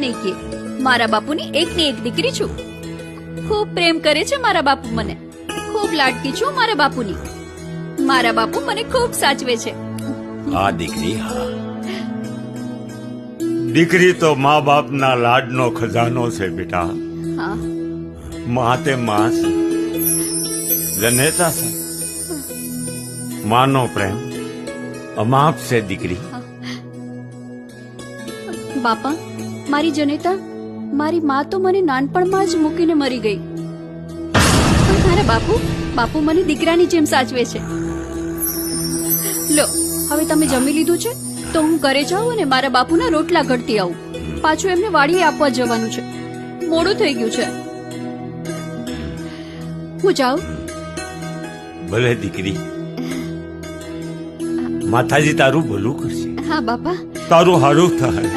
નહીં કે મારા બાપુની એક ને એક દીકરી છું. ખૂબ પ્રેમ કરે છે મારા બાપુ મને. ખૂબ લાડકી છું મારા બાપુની. મારા બાપુ મને ખૂબ સાચવે છે. હા દીકરી, હા. દીકરી તો મા બાપના લાડનો ખજાનો છે બેટા. હા મા તે મા છે, જનેતા છે. માનો પ્રેમ અમાપ છે દીકરી. બાપા, મારી જનેતા, મારી મા તો મને નાનપણમાં જ મૂકીને મરી ગઈ. મારા બાપુ મને દીકરાની જેમ સાચવે છે. લો, હવે તમે જમી લીધું છે તો હું ઘરે જાઉં અને મારા બાપુના રોટલા ઘડતી આવું. પાછું એમને વાડીએ આપવા જવાનું છે. મોડું થઈ ગયું છે. હું જાઉં? ભલે દીકરી, માતાજી તારું ભલું કરશે. હા બાપા. તારું હારું થાય.